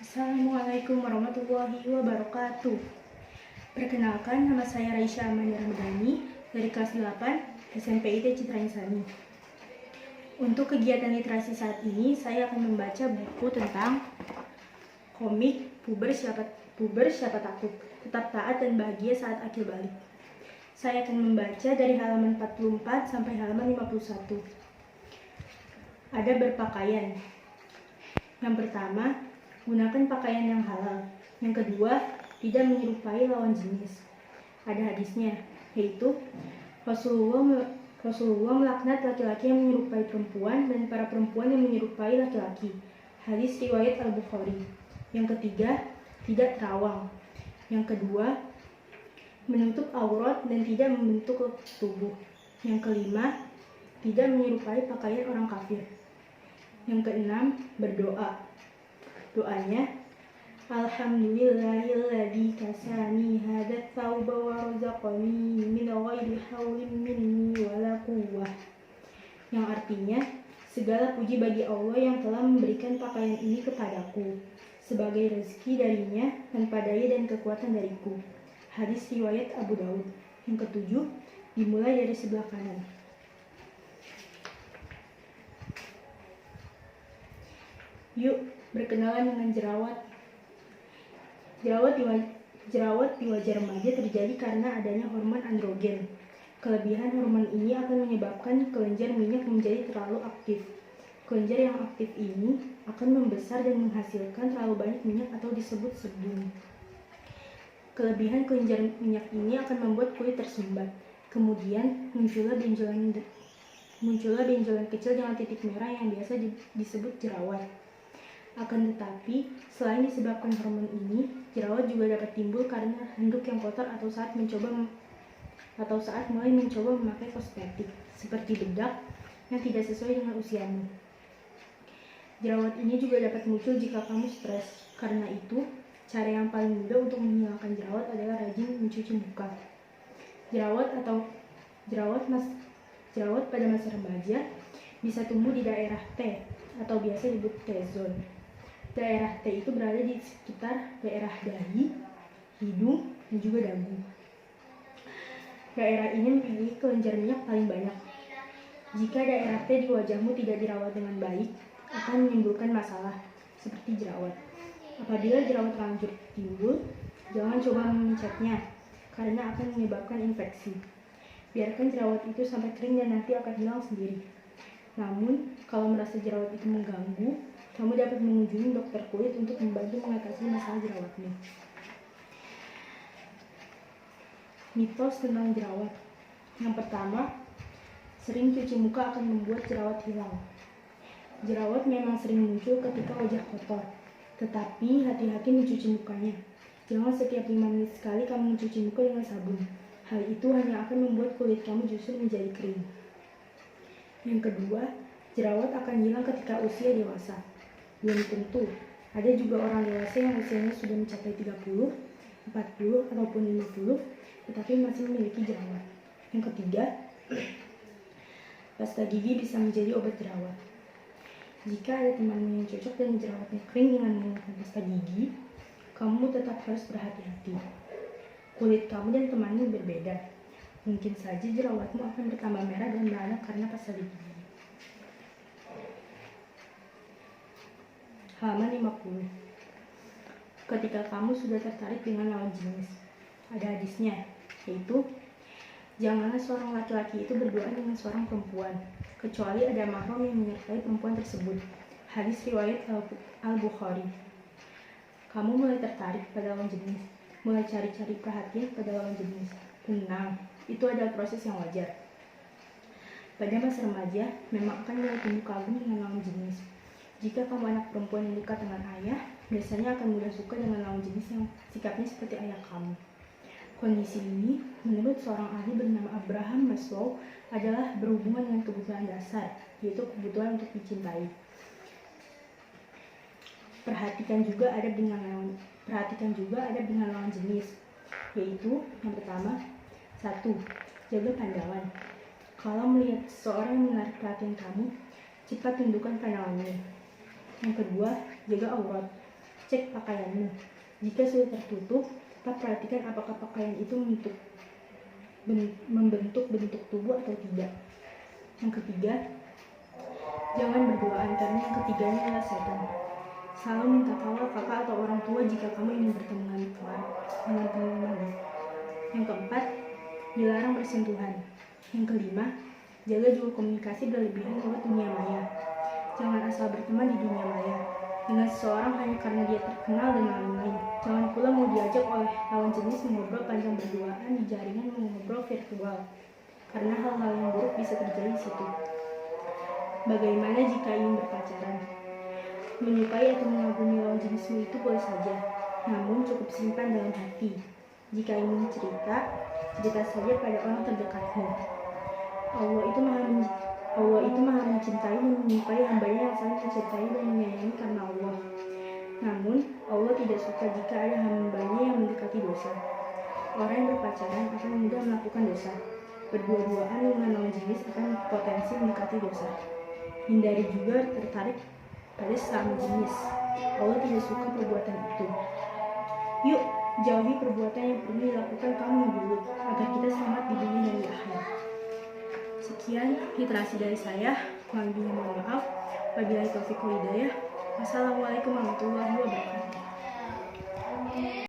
Assalamualaikum warahmatullahi wabarakatuh. Perkenalkan, nama saya Raisya Amani Ramadhani dari kelas 8 SMPIT Citra Insani. Untuk kegiatan literasi saat ini, saya akan membaca buku tentang komik Puber Siapa Takut, Tetap Taat dan Bahagia Saat Akil Balik. Saya akan membaca dari halaman 44 sampai halaman 51. Ada berpakaian. Yang pertama, gunakan pakaian yang halal. Yang kedua, tidak menyerupai lawan jenis. Ada hadisnya, yaitu Rasulullah melaknat laki-laki yang menyerupai perempuan dan para perempuan yang menyerupai laki-laki. Hadis riwayat Al-Bukhari. Yang ketiga, tidak terawang. Yang kedua, menutup aurat dan tidak membentuk tubuh. Yang kelima, tidak menyerupai pakaian orang kafir. Yang keenam, berdoa. Doanya, Alhamdulillahilladzi kasani hadat thawba wa razaqani min ghairi haulin minni wala quwwah. Yang artinya, segala puji bagi Allah yang telah memberikan pakaian ini kepadaku sebagai rezeki darinya tanpa daya dan kekuatan dariku. Hadis riwayat Abu Daud. Yang ketujuh, dimulai dari sebelah kanan. Yuk, berkenalan dengan jerawat. Jerawat di wajah remaja terjadi karena adanya hormon androgen. Kelebihan hormon ini akan menyebabkan kelenjar minyak menjadi terlalu aktif. Kelenjar yang aktif ini akan membesar dan menghasilkan terlalu banyak minyak atau disebut sebum. Kelebihan kelenjar minyak ini akan membuat kulit tersumbat. Kemudian muncullah benjolan kecil dengan titik merah yang biasa disebut jerawat. Akan tetapi, selain disebabkan hormon ini, jerawat juga dapat timbul karena handuk yang kotor atau saat mulai mencoba memakai kosmetik, seperti bedak yang tidak sesuai dengan usiamu. Jerawat ini juga dapat muncul jika kamu stres. Karena itu, cara yang paling mudah untuk menghilangkan jerawat adalah rajin mencuci muka. Jerawat pada masa remaja bisa tumbuh di daerah T atau biasa disebut T-zone. Daerah T itu berada di sekitar daerah dahi, hidung, dan juga dagu. Daerah ini memiliki kelenjar minyak paling banyak. Jika daerah T di wajahmu tidak dirawat dengan baik, akan menimbulkan masalah, seperti jerawat. Apabila jerawat lanjut timbul, jangan coba mencatnya, karena akan menyebabkan infeksi. Biarkan jerawat itu sampai kering dan nanti akan hilang sendiri. Namun, kalau merasa jerawat itu mengganggu, kamu dapat mengunjungi dokter kulit untuk membantu mengatasi masalah jerawatmu. Mitos tentang jerawat. Yang pertama, sering cuci muka akan membuat jerawat hilang. Jerawat memang sering muncul ketika wajah kotor, tetapi hati-hati mencuci mukanya. Jangan setiap 5 menit sekali kamu mencuci muka dengan sabun. Hal itu hanya akan membuat kulit kamu justru menjadi kering. Yang kedua, jerawat akan hilang ketika usia dewasa. Belum tentu. Ada juga orang dewasa yang usianya sudah mencapai 30, 40, ataupun 50, tetapi masih memiliki jerawat. Yang ketiga, pasta gigi bisa menjadi obat jerawat. Jika ada temanmu yang cocok dan jerawatnya kering dengan menggunakan pasta gigi, kamu tetap harus berhati-hati. Kulit kamu dan temanmu berbeda. Mungkin saja jerawatmu akan bertambah merah dan beranak karena pasta gigi. Halaman 50. Ketika kamu sudah tertarik dengan lawan jenis, ada hadisnya, yaitu janganlah seorang laki-laki itu berduaan dengan seorang perempuan, kecuali ada mahram yang menyertai perempuan tersebut. Hadis riwayat Al-Bukhari. Kamu mulai tertarik pada lawan jenis, mulai cari-cari perhatian pada lawan jenis. Tenang, itu adalah proses yang wajar. Pada masa remaja, memang akan mulai tumbuh kagum dengan lawan jenis. Jika kamu anak perempuan yang dekat dengan ayah, biasanya akan mudah suka dengan lawan jenis yang sikapnya seperti ayah kamu. Kondisi ini, menurut seorang ahli bernama Abraham Maslow, adalah berhubungan dengan kebutuhan dasar, yaitu kebutuhan untuk dicintai. Perhatikan juga ada dengan lawan jenis, yaitu yang pertama, 1. Jaga pandangan. Kalau melihat seseorang yang menarik perhatian kamu, cepat tundukkan pandangannya. Yang kedua, jaga aurat. Cek pakaianmu. Jika sudah tertutup, tetap perhatikan apakah pakaian itu membentuk bentuk tubuh atau tidak. Yang ketiga, jangan berduaan karena yang ketiganya adalah setan. Selalu minta tolong kakak atau orang tua jika kamu ingin bertemu dengan teman. Yang keempat, dilarang bersentuhan. Yang kelima, jaga juga komunikasi berlebihan lewat dunia maya. Jangan asal berteman di dunia maya dengan seseorang hanya karena dia terkenal dan lain-lain. Jangan pula mau diajak oleh lawan jenis mengobrol panjang berduaan di jaringan mengobrol virtual, karena hal-hal yang buruk bisa terjadi di situ. Bagaimana jika ingin berpacaran? Menyukai atau mengagumi lawan jenismu itu boleh saja, namun cukup simpan dalam hati. Jika ingin cerita saja pada orang terdekatmu. Allah itu maha mencintai dan menyukai hambanya yang saling mencintai dan menyayangi karena Allah. Namun, Allah tidak suka jika ada hambanya yang mendekati dosa. Orang yang berpacaran akan mudah melakukan dosa. Berdua-duaan dengan lawan jenis akan potensi mendekati dosa. Hindari juga tertarik pada sesama jenis. Allah tidak suka perbuatan itu. Yuk, jauhi perbuatan yang perlu dilakukan kamu dulu, agar kita selamat di dunia dan di akhirat. Sekian literasi dari saya. Kurang lebihnya mohon maaf. Wabillahi taufiq wal hidayah. Wassalamualaikum warahmatullahi wabarakatuh.